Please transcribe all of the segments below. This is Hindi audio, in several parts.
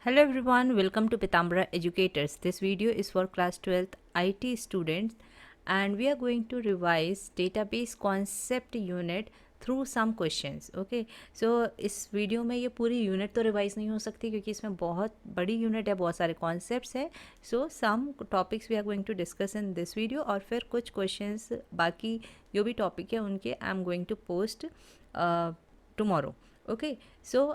Hello everyone, welcome to Pitambara Educators. This video is for class 12th IT students and we are going to revise database concept unit through some questions. Okay, so इस वीडियो में ये पूरी यूनिट तो रिवाइज नहीं हो सकती क्योंकि इसमें बहुत बड़ी यूनिट है, बहुत सारे कॉन्सेप्ट्स हैं. So some topics we are going to discuss in this video और फिर कुछ क्वेश्चंस बाकी जो भी टॉपिक है उनके I am going to post tomorrow. Okay, so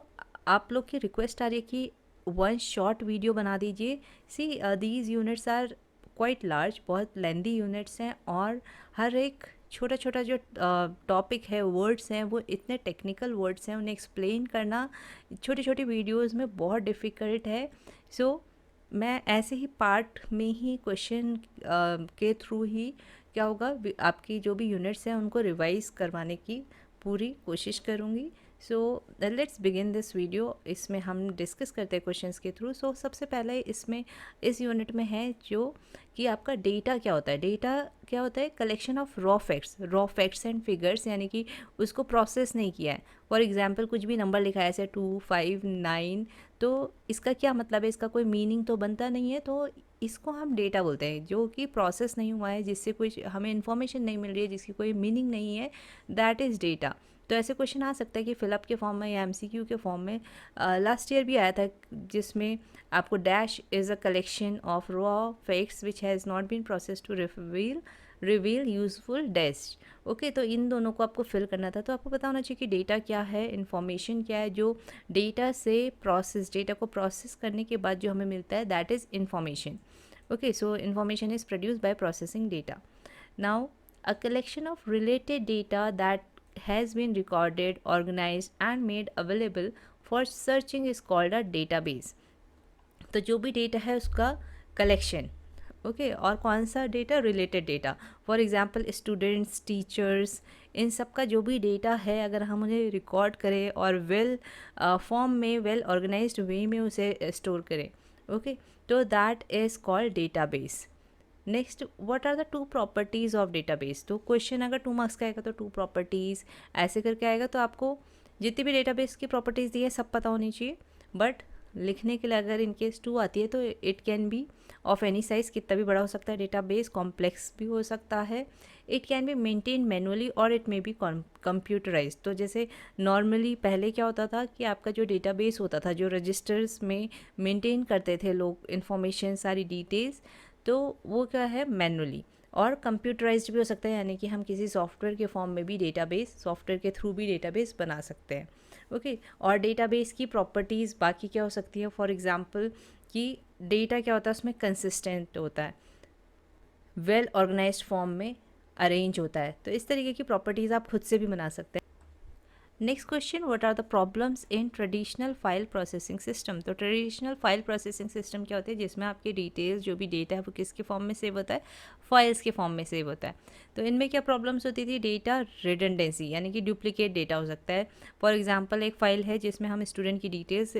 आप लोग की रिक्वेस्ट आ रही है कि वन शॉर्ट वीडियो बना दीजिए. See these units are quite large, बहुत लेंदी यूनिट्स हैं और हर एक छोटा छोटा जो टॉपिक है, वर्ड्स हैं, वो इतने टेक्निकल वर्ड्स हैं, उन्हें एक्सप्लेन करना छोटी छोटी वीडियोस में बहुत डिफ़िकल्ट है. सो मैं ऐसे ही पार्ट में ही क्वेश्चन के थ्रू ही क्या होगा, आपकी जो भी यूनिट्स हैं उनको रिवाइज करवाने की पूरी कोशिश करूँगी. So let's begin this video. इसमें हम डिस्कस करते हैं क्वेश्चंस के थ्रू. सो सबसे पहले इसमें इस यूनिट में है जो कि आपका डेटा क्या होता है. डेटा क्या होता है? Collection of raw facts and figures, यानी कि उसको प्रोसेस नहीं किया है. फॉर एग्जांपल कुछ भी नंबर लिखा है, ऐसे 2, 5, 9, तो इसका क्या मतलब है? इसका कोई मीनिंग तो बनता नहीं है. तो इसको हम डेटा बोलते हैं, जो कि प्रोसेस नहीं हुआ है, जिससे कोई हमें इन्फॉर्मेशन नहीं मिल रही है, जिसकी कोई मीनिंग नहीं है. That is data. तो ऐसे क्वेश्चन आ सकता है कि फिलअप के फॉर्म में या एमसीक्यू के फॉर्म में. लास्ट ईयर भी आया था जिसमें आपको dash is a collection of raw facts which has not been process to reveal useful dash. Okay, तो इन दोनों को आपको फिल करना था. तो आपको पता होना चाहिए कि डेटा क्या है, इन्फॉर्मेशन क्या है. जो डेटा से डेटा को प्रोसेस करने के बाद जो हमें मिलता है, that is information. Okay, so information is produced by processing data. Now a collection of related data that has been recorded, organized and made available for searching is called a database. तो जो भी डेटा है उसका कलेक्शन. ओके, और कौन सा data? Related data. For example students, teachers, इन सब का जो भी डेटा है, अगर हम उन्हें रिकॉर्ड करें और वेल फॉर्म में, वेल ऑर्गेनाइज्ड वे में उसे स्टोर करें. ओके, तो that is called database. Next, what are the two properties of database. तो क्वेश्चन अगर 2 मार्क्स का आएगा तो 2 प्रॉपर्टीज़ ऐसे करके आएगा. तो आपको जितनी भी डेटाबेस की प्रॉपर्टीज़ दी है सब पता होनी चाहिए. बट लिखने के लिए अगर इनकेस 2 आती है तो it can be of any size, कितना भी बड़ा हो सकता है. डेटाबेस कॉम्प्लेक्स भी हो सकता है. It can be maintain manually और इट मे बी कंप्यूटराइज. तो जैसे नॉर्मली पहले क्या होता था कि आपका जो डेटाबेस होता था, जो रजिस्टर्स में मेंटेन करते थे लोग इन्फॉर्मेशन, सारी डिटेल्स, तो वो क्या है? मैनुअली. और कंप्यूटराइज्ड भी हो सकता है, यानी कि हम किसी सॉफ्टवेयर के फॉर्म में भी डेटाबेस, सॉफ्टवेयर के थ्रू भी डेटाबेस बना सकते हैं. ओके, और डेटाबेस की प्रॉपर्टीज़ बाकी क्या हो सकती है? फॉर एग्जांपल कि डेटा क्या होता है, उसमें कंसिस्टेंट होता है, वेल ऑर्गेनाइज्ड फॉर्म में अरेंज होता है. तो इस तरीके की प्रॉपर्टीज़ आप खुद से भी बना सकते हैं. Next question, what are the problems in traditional file processing system. तो ट्रेडिशनल फाइल प्रोसेसिंग सिस्टम क्या होती है? जिसमें आपकी डिटेल्स, जो भी डेटा है, वो किसके फॉर्म में सेव होता है? फाइल्स के फॉर्म में सेव होता है. तो इनमें क्या प्रॉब्लम्स होती थी? डेटा रिडंडेंसी, यानी कि डुप्लीकेट डेटा हो सकता है. फॉर एग्जाम्पल एक फ़ाइल है जिसमें हम स्टूडेंट की डिटेल्स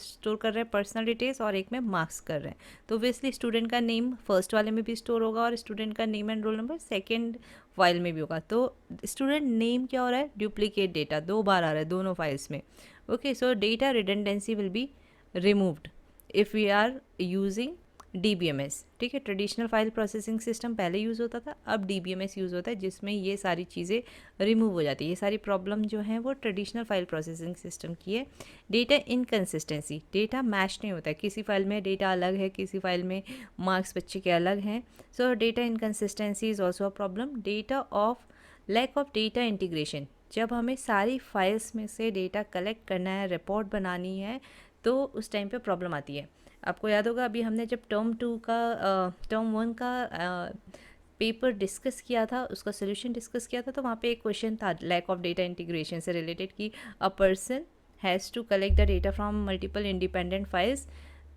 स्टोर कर रहे हैं, पर्सनल डिटेल्स, और एक में मार्क्स कर रहे हैं. तो ऑब्वियसली स्टूडेंट का नेम फर्स्ट वाले में भी स्टोर होगा और स्टूडेंट का name and roll number second file में भी होगा. तो स्टूडेंट नेम क्या हो रहा है? डुप्लीकेट डेटा 2 बार आ रहा है दोनों फाइल्स में. Okay, so data redundancy will be removed if we are using DBMS. ठीक है, ट्रेडिशनल फाइल प्रोसेसिंग सिस्टम पहले यूज़ होता था, अब DBMS यूज़ होता है, जिसमें ये सारी चीज़ें रिमूव हो जाती है. ये सारी प्रॉब्लम जो हैं वो ट्रेडिशनल फाइल प्रोसेसिंग सिस्टम की है. डेटा इनकन्सिस्टेंसी, डेटा मैच नहीं होता है. किसी फाइल में डेटा अलग है, किसी फाइल में मार्क्स बच्चे के अलग हैं. So data inconsistency is also a problem. Data of lack of data integration, जब हमें सारी फाइल्स में से डेटा कलेक्ट करना है, रिपोर्ट बनानी है, तो उस टाइम पे प्रॉब्लम आती है. आपको याद होगा अभी हमने जब टर्म 1 का पेपर डिस्कस किया था, उसका सोल्यूशन डिस्कस किया था, तो वहाँ पे एक क्वेश्चन था लैक ऑफ डेटा इंटीग्रेशन से रिलेटेड कि a person has to collect the data from multiple independent files.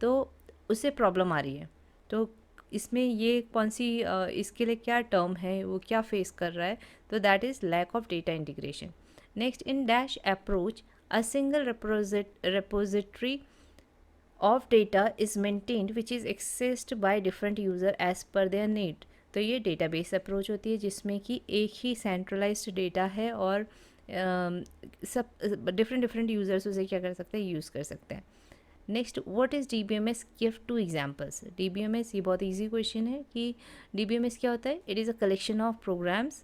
तो उससे प्रॉब्लम आ रही है. तो इसमें ये कौन सी इसके लिए क्या टर्म है, वो क्या फेस कर रहा है? तो that is lack of data integration. Next, in dash approach a single repository of data is maintained which is accessed by different user as per their need. तो ये डेटाबेस अप्रोच होती है जिसमें कि एक ही सेंट्रलाइज्ड डेटा है और सब डिफरेंट यूज़र्स उसे क्या कर सकते हैं? यूज़ कर सकते हैं. Next, what is DBMS? Give 2 examples. DBMS, ये बहुत इजी क्वेश्चन है कि DBMS क्या होता है? It is a collection of programs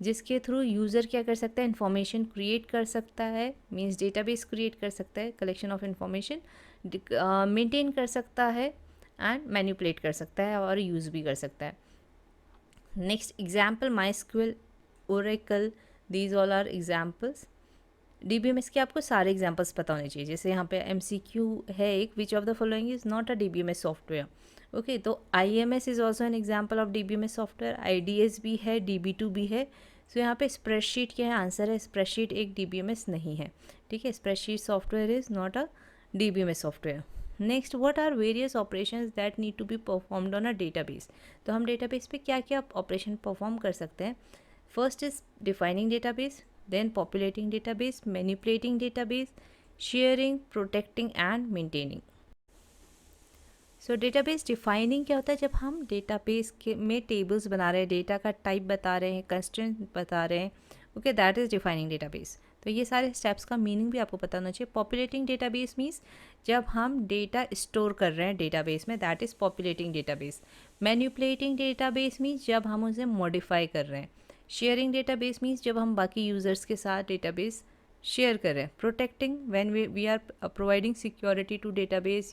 जिसके थ्रू यूज़र क्या कर सकता है? इन्फॉर्मेशन क्रिएट कर सकता है, मीन्स डेटाबेस क्रिएट कर सकता है, कलेक्शन ऑफ इन्फॉर्मेशन मेंटेन कर सकता है एंड मैनिपुलेट कर सकता है और यूज़ भी कर सकता है। Next example, MySQL, Oracle, these all are examples. DBMS के आपको सारे एग्जाम्पल्स पता होने चाहिए। जैसे यहाँ पे MCQ है एक, which of the following is not a DBMS software. Okay, तो IMS is also an example of DBMS software, IDS भी है, DB2 भी है। सो यहाँ पे स्प्रेडशीट क्या है? आंसर है स्प्रेडशीट एक DBMS नहीं है। ठीक है, spreadsheet software is not a DBMS software. Next, what are various operations that need to be performed on a database? तो हम डेटाबेस पे क्या क्या ऑपरेशन परफॉर्म कर सकते हैं? First is defining database, then populating database, manipulating database, sharing, protecting and maintaining. So database defining क्या होता है? जब हम डेटाबेस के में टेबल्स बना रहे हैं, डेटा का टाइप बता रहे हैं, कंस्ट्रेंट बता रहे हैं, okay, that is defining database. तो ये सारे स्टेप्स का मीनिंग भी आपको पता होना चाहिए। पॉपुलेटिंग डेटाबेस मीन्स जब हम डेटा स्टोर कर रहे हैं डेटाबेस में, that is populating database. Manipulating database means जब हम उसे मॉडिफाई कर रहे हैं। शेयरिंग डेटाबेस मीन्स जब हम बाकी यूज़र्स के साथ डेटाबेस शेयर करें। Protecting when we are providing security to database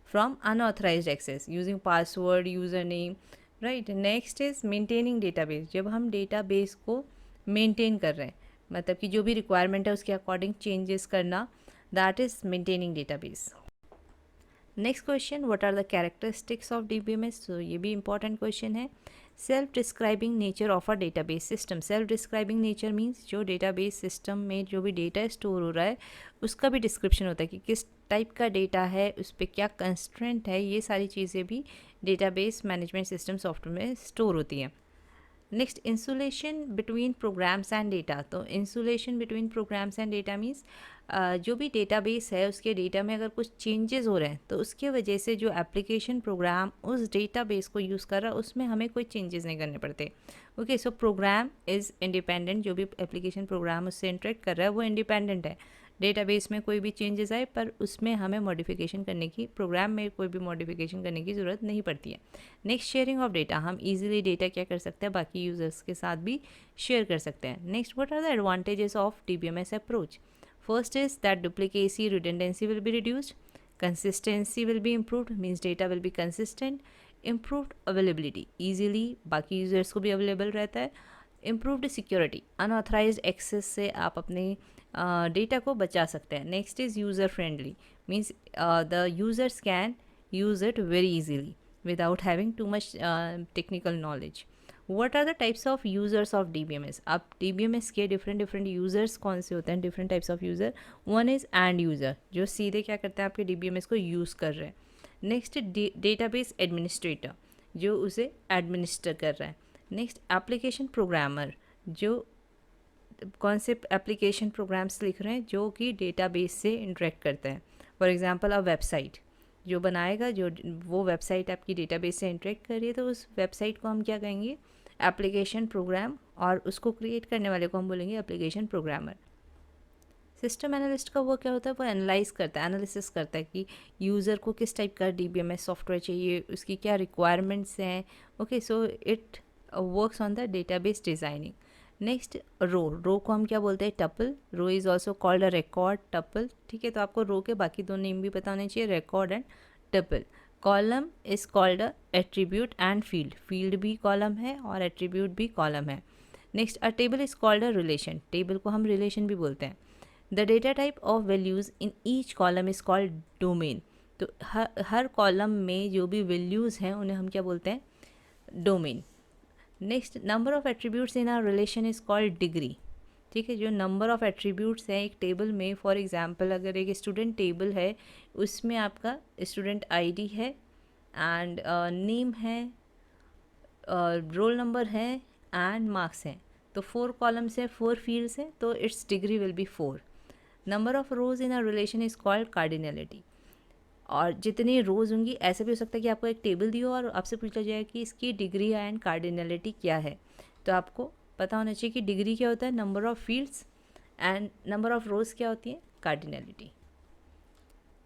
from unauthorised access using password, user name, right. Next is maintaining database, जब हम डेटाबेस को मेंटेन कर रहे हैं, मतलब कि जो भी रिक्वायरमेंट है उसके अकॉर्डिंग चेंजेस करना, that is maintaining database. Next question, what are the characteristics of DBMS? तो ये भी इंपॉर्टेंट क्वेश्चन है। Self describing nature of a database system. Self describing nature means जो डेटाबेस सिस्टम में जो भी डेटा स्टोर हो रहा है उसका भी डिस्क्रिप्शन होता है कि किस टाइप का डेटा है, उस पर क्या कंस्ट्रेंट है, ये सारी चीज़ें भी डेटाबेस मैनेजमेंट सिस्टम सॉफ्टवेयर में स्टोर होती हैं। Next, insulation between programs and data. तो insulation between programs and data means जो भी डेटाबेस है उसके डेटा में अगर कुछ चेंजेस हो रहे हैं तो उसके वजह से जो एप्लीकेशन प्रोग्राम उस डेटाबेस को यूज़ कर रहा है उसमें हमें कोई चेंजेस नहीं करने पड़ते। Okay, so program is independent, जो भी एप्लीकेशन प्रोग्राम उससे इंटरेक्ट कर रहा है वो इंडिपेंडेंट है। डेटाबेस में कोई भी चेंजेस आए पर उसमें हमें मॉडिफिकेशन करने की, प्रोग्राम में कोई भी मॉडिफिकेशन करने की ज़रूरत नहीं पड़ती है। नेक्स्ट, शेयरिंग ऑफ डेटा, हम इजीली डेटा क्या कर सकते हैं, बाकी यूज़र्स के साथ भी शेयर कर सकते हैं। Next, what are the advantages of DBMS approach? First is that duplicacy, redundancy will be reduced, consistency will be improved, means data will be consistent, improved availability, easily बाकी यूज़र्स को भी अवेलेबल रहता है, improved security, unauthorized access से आप अपने डेटा को बचा सकते हैं। Next is user friendly, means the users can use it very easily without having too much technical knowledge. What are the types of users of DBMS? अब DBMS के डिफरेंट यूज़र्स कौन से होते हैं? Different types of user. One is end user, जो सीधे क्या करते हैं, आपके DBMS को यूज़ कर रहे हैं। नेक्स्ट, डेटाबेस एडमिनिस्ट्रेटर, जो उसे एडमिनिस्टर कर रहा है। नेक्स्ट, एप्लीकेशन प्रोग्रामर, जो कौन से एप्लीकेशन प्रोग्राम्स लिख रहे हैं जो कि डेटाबेस से इंटरेक्ट करते हैं। फॉर एग्जांपल अ वेबसाइट, जो बनाएगा, जो वो वेबसाइट आपकी डेटाबेस से इंटरेक्ट कर रही है तो उस वेबसाइट को हम क्या कहेंगे, एप्लीकेशन प्रोग्राम, और उसको क्रिएट करने वाले को हम बोलेंगे एप्लीकेशन प्रोग्रामर। सिस्टम एनालिस्ट का वर्क क्या होता है? वो एनालाइज करता है, एनालिसिस करता है कि यूज़र को किस टाइप का DBMS सॉफ्टवेयर चाहिए, उसकी क्या रिक्वायरमेंट्स हैं। Okay, so it works on the database designing. Next, row को हम क्या बोलते हैं? Tuple. Row is also called a record, tuple. ठीक है, तो आपको रो के बाकी दो नेम भी पता होने चाहिए, record and tuple. Column is called a attribute and field. Field भी कॉलम है और एट्रीब्यूट भी कॉलम है। Next, a table is called a relation. Table को हम रिलेशन भी बोलते हैं। The data type of values in each column is called domain. तो हर कॉलम में जो भी वैल्यूज़ हैं उन्हें हम क्या बोलते हैं? Domain. Next, number of attributes in are relation is called degree. ठीक है, जो नंबर ऑफ एट्रीब्यूट्स हैं एक टेबल में, फॉर एग्जांपल अगर एक स्टूडेंट टेबल है उसमें आपका स्टूडेंट ID है एंड नेम है, रोल नंबर है एंड मार्क्स हैं, तो 4 कॉलम्स हैं, 4 फील्ड्स हैं, तो it's degree will be 4। Number of rose in a relation is called cardinality. और जितनी रोज़ होंगी, ऐसा भी हो सकता है कि आपको एक टेबल दी हो और आपसे पूछा जाए कि इसकी डिग्री एंड कार्डिनलिटी क्या है, तो आपको पता होना चाहिए कि डिग्री क्या होता है, number of fields, and number of rows क्या होती है, cardinality.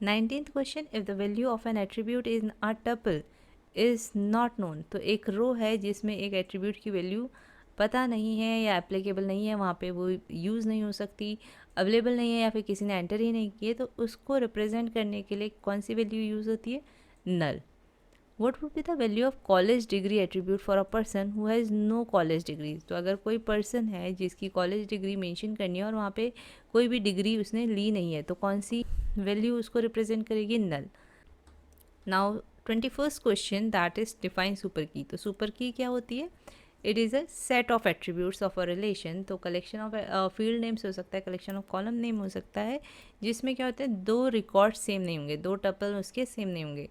19th question, if the value of an attribute in a tuple is not known, तो एक रो है जिसमें एक एट्रीब्यूट की वैल्यू पता नहीं है या एप्लीकेबल नहीं है, वहाँ पे वो यूज़ नहीं हो सकती, अवेलेबल नहीं है या फिर किसी ने एंटर ही नहीं किए, तो उसको रिप्रेजेंट करने के लिए कौन सी वैल्यू यूज़ होती है? Null. What would be the value of college degree attribute for a person who has no college degree? तो अगर कोई पर्सन है जिसकी कॉलेज डिग्री मेंशन करनी है और वहाँ पे कोई भी डिग्री उसने ली नहीं है, तो कौन सी वैल्यू उसको रिप्रेजेंट करेगी? Null. Now 21st question, that is define super key. तो सुपर की क्या होती है? It is a set of attributes of a relation. तो कलेक्शन ऑफ फील्ड नेम्स हो सकता है, कलेक्शन ऑफ कॉलम नेम हो सकता है, जिसमें क्या होता है, दो रिकॉर्ड सेम नहीं होंगे, दो टपल उसके सेम नहीं होंगे.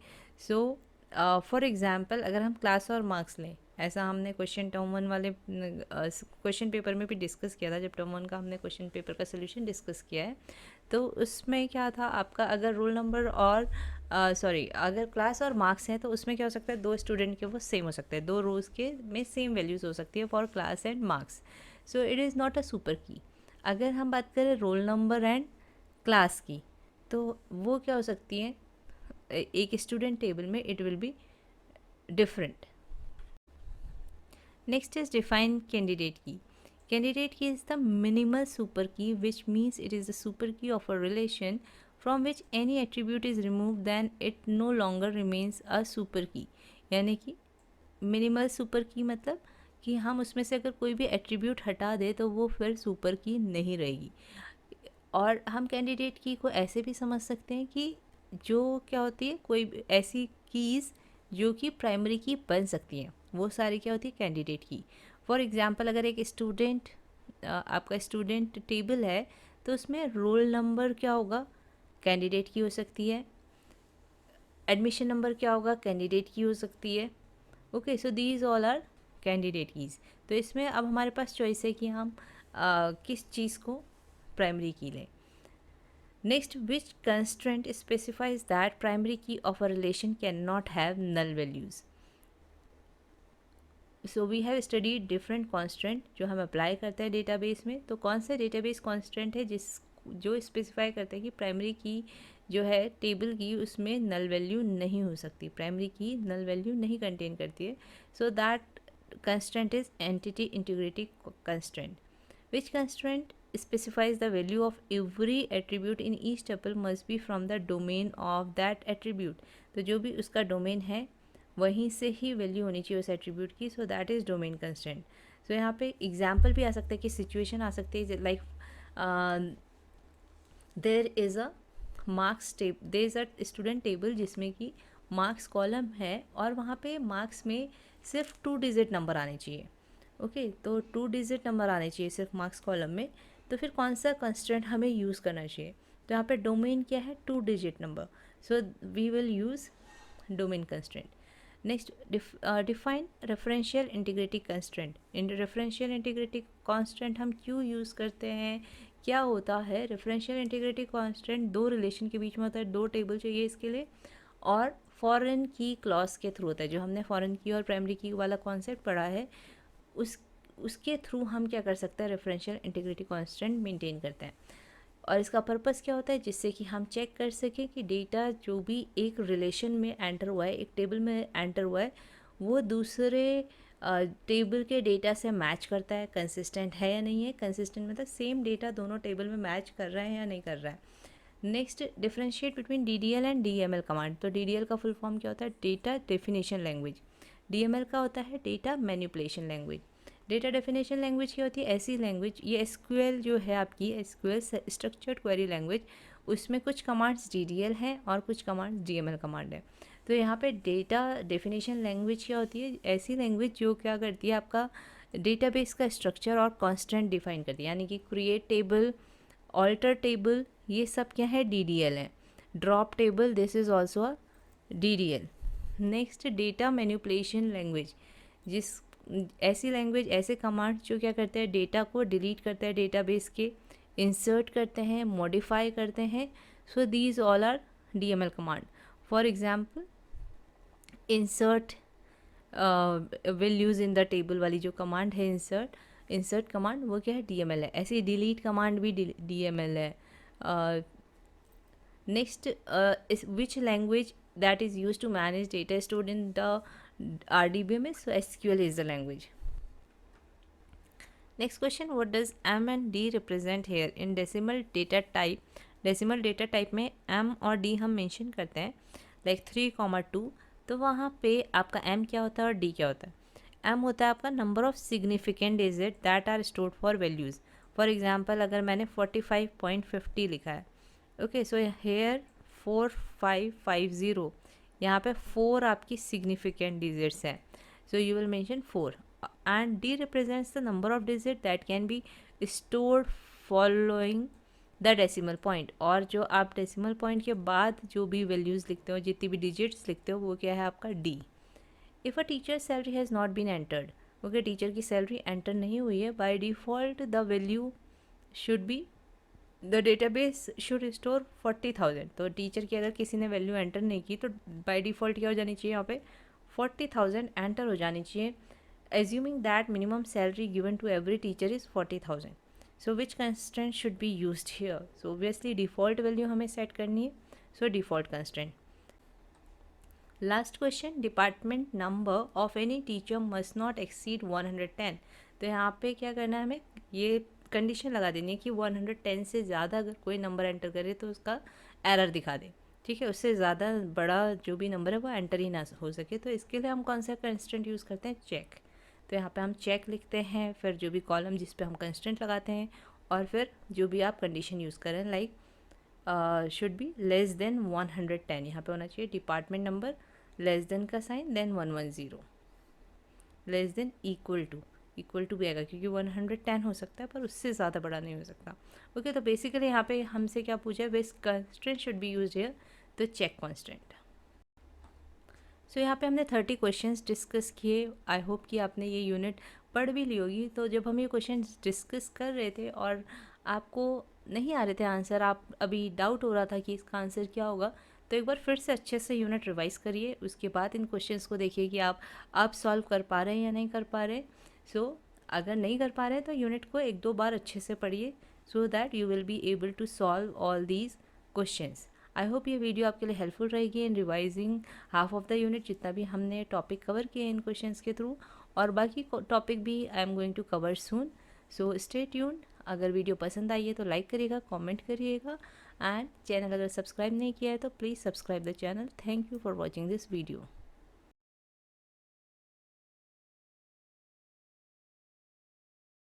सो फॉर एग्जाम्पल अगर हम क्लास और मार्क्स लें, ऐसा हमने क्वेश्चन टर्म वन वाले क्वेश्चन पेपर में भी डिस्कस किया था, जब टर्म वन का हमने क्वेश्चन पेपर का सोल्यूशन डिस्कस किया है. तो उसमें क्या था आपका, अगर रोल नंबर और अगर क्लास और मार्क्स हैं, तो उसमें क्या हो सकता है, दो स्टूडेंट के वो सेम हो सकते हैं, दो रोज़ के में सेम वैल्यूज़ हो सकती है for class and marks. So it is not a super की. अगर हम बात करें रोल नंबर एंड क्लास की, तो वो क्या हो सकती है, एक स्टूडेंट टेबल में it will be different. Next is define candidate की. Candidate key is the minimal super key, which means it is the super key of a relation from which any attribute is removed, then it no longer remains a super key. यानी कि मिनिमल सुपर की मतलब कि हम उसमें से अगर कोई भी एट्रीब्यूट हटा दे तो वो फिर सुपर की नहीं रहेगी. और हम कैंडिडेट की को ऐसे भी समझ सकते हैं कि जो क्या होती है, कोई ऐसी कीज़ जो कि प्राइमरी की बन सकती हैं, वो सारी क्या होती है, कैंडिडेट की. फॉर एग्ज़ाम्पल अगर एक स्टूडेंट, आपका स्टूडेंट टेबल है, तो उसमें रोल नंबर क्या होगा, कैंडिडेट की हो सकती है. एडमिशन नंबर क्या होगा, कैंडिडेट की हो सकती है. Okay, so these all are candidate keys. तो इसमें अब हमारे पास चॉइस है कि हम किस चीज़ को प्राइमरी की लें. Next, which constraint specifies that primary key of a relation can not have null values. So we have study different constant जो हम अप्लाई करते हैं डेटाबेस में. तो कौन सा डेटाबेस कॉन्स्टेंट है जो स्पेसिफाई करता है कि प्राइमरी की जो है टेबल की, उसमें नल वैल्यू नहीं हो सकती, प्राइमरी की नल वैल्यू नहीं कंटेन करती है. So that constant is entity integrity constant. Which constant specifies the value of every attribute in each tuple must be from the domain of that attribute. तो जो भी उसका डोमेन है वहीं से ही वैल्यू होनी चाहिए उस एट्रीब्यूट की. So that is domain constant. So यहाँ पे एग्जाम्पल भी आ सकता है कि सिचुएशन आ सकती है, like there is a marks table, there is a student table जिसमें कि मार्क्स कॉलम है और वहाँ पे मार्क्स में सिर्फ 2 डिजिट नंबर आने चाहिए. ओके, तो 2 डिजिट नंबर आने चाहिए सिर्फ मार्क्स कॉलम में. तो फिर कौन सा कंस्ट्रेंट हमें यूज़ करना चाहिए? तो यहाँ पे डोमेन क्या है, 2 digit number. So we will use domain constraint. Next, define referential integrity constraint. In referential integrity constant हम क्यों यूज़ करते हैं, क्या होता है? रेफरेंशियल इंटीग्रिटी कॉन्स्टेंट दो रिलेशन के बीच में होता है, दो टेबल चाहिए इसके लिए, और फॉरेन की क्लॉज के थ्रू होता है. जो हमने फॉरेन की और प्राइमरी की वाला कॉन्सेप्ट पढ़ा है, उसके थ्रू हम क्या कर सकते हैं, रेफरेंशियल इंटीग्रिटी कांस्टेंट मेंटेन करते हैं. और इसका पर्पस क्या होता है, जिससे कि हम चेक कर सकें कि डेटा जो भी एक रिलेशन में एंटर हुआ है, एक टेबल में एंटर हुआ है, वो दूसरे टेबल के डेटा से मैच करता है, कंसिस्टेंट है या नहीं है. कंसिस्टेंट मतलब सेम डेटा दोनों टेबल में मैच कर रहा है या नहीं कर रहा है. Next, differentiate between DDL and DML command. तो DDL का फुल फॉर्म क्या होता है, डेटा डेफिनेशन लैंग्वेज. DML का होता है data manipulation language. Data definition language क्या होती है, ऐसी लैंग्वेज, ये SQL जो है आपकी, SQL स्ट्रक्चर्ड क्वेरी लैंग्वेज, उसमें कुछ कमांड्स DDL हैं और कुछ कमांड्स DML कमांड है. तो यहाँ पे डेटा डेफिनेशन लैंग्वेज क्या होती है, ऐसी लैंग्वेज जो क्या करती है, आपका डेटाबेस का स्ट्रक्चर और कॉन्स्टेंट डिफाइन करती है. यानी कि क्रिएट टेबल, ऑल्टर टेबल, ये सब क्या है, DDL है. Drop table, this is also a DDL. Next, data manipulation language, जिस ऐसी लैंग्वेज, ऐसे कमांड जो क्या करते हैं, डेटा को डिलीट करते हैं डेटाबेस के, इंसर्ट करते हैं, मॉडिफाई करते हैं. So these all are DML command. For example, insert will use in the table वाली जो कमांड है, इंसर्ट कमांड, वो क्या है, DML है. ऐसे डिलीट कमांड भी DML है. Next, is which language that is used to manage data stored in the RDBMS? So SQL is the language. Next question, what does M and D represent here in decimal data type? Decimal data type में M और D हम मेंशन करते हैं, लाइक 3,2, तो वहाँ पे आपका M क्या होता है और D क्या होता है? M होता है आपका number of significant digit that are stored for values. For example अगर मैंने 45.50 लिखा है, ओके, सो हेयर 4550, यहाँ पे 4 आपकी सिग्निफिकेंट डिजिट्स हैं, so you will mention 4. And D represents the number of digits that can be stored following the decimal point. और जो आप डेसिमल पॉइंट के बाद जो भी वैल्यूज़ लिखते हो, जितनी भी डिजिट्स लिखते हो, वो क्या है आपका D. If a teacher salary has not been entered, okay, teacher की सैलरी एंटर नहीं हुई है, by default the value should be, the database should store 40,000. तो टीचर की अगर किसी ने वैल्यू एंटर नहीं की तो बाय डिफ़ॉल्ट क्या हो जानी चाहिए, यहाँ पे 40,000 एंटर हो जानी चाहिए, assuming that minimum salary given to every teacher is 40,000. So which constraint should be used here? So obviously default value हमें set करनी है, so default constraint. Last question, department number of any teacher must not exceed 110. तो यहाँ पे क्या करना है, हमें ये कंडीशन लगा देनी है कि 110 से ज़्यादा अगर कोई नंबर एंटर करे तो उसका एरर दिखा दे, ठीक है, उससे ज़्यादा बड़ा जो भी नंबर है वो एंटर ही ना हो सके. तो इसके लिए हम कौन सा कंस्टेंट यूज़ करते हैं, चेक. तो यहाँ पे हम चेक लिखते हैं, फिर जो भी कॉलम जिस पे हम कंस्टेंट लगाते हैं, और फिर जो भी आप कंडीशन यूज़ करें, like should be less than 110, यहाँ पे होना चाहिए डिपार्टमेंट नंबर, लेस देन का sign, then 110, less than equal to भी आएगा क्योंकि 110 हो सकता है पर उससे ज़्यादा बड़ा नहीं हो सकता. ओके, तो बेसिकली यहाँ पे हमसे क्या पूछा है, base constant should be use here, तो चेक कंस्टेंट. सो यहाँ पे हमने 30 क्वेश्चंस डिस्कस किए. आई होप कि आपने ये यूनिट पढ़ भी ली होगी. तो जब हम ये क्वेश्चंस डिस्कस कर रहे थे और आपको नहीं आ रहे थे आंसर, आप अभी डाउट हो रहा था कि इसका आंसर क्या होगा, तो एक बार फिर से अच्छे से यूनिट रिवाइज करिए. उसके बाद इन क्वेश्चंस को देखिए कि आप सॉल्व कर पा रहे हैं या नहीं कर पा रहे. सो अगर नहीं कर पा रहे हैं तो यूनिट को 1-2 बार अच्छे से पढ़िए, so that you will be able to solve all these questions. I hope ये वीडियो आपके लिए हेल्पफुल रहेगी in revising half of the unit, जितना भी हमने टॉपिक कवर किए इन क्वेश्चंस के थ्रू, और बाकी टॉपिक भी I am going to cover soon. So stay tuned. अगर वीडियो पसंद आई है तो लाइक करिएगा, कमेंट करिएगा, एंड चैनल अगर सब्सक्राइब नहीं किया है तो please subscribe the channel. Thank you for watching this video.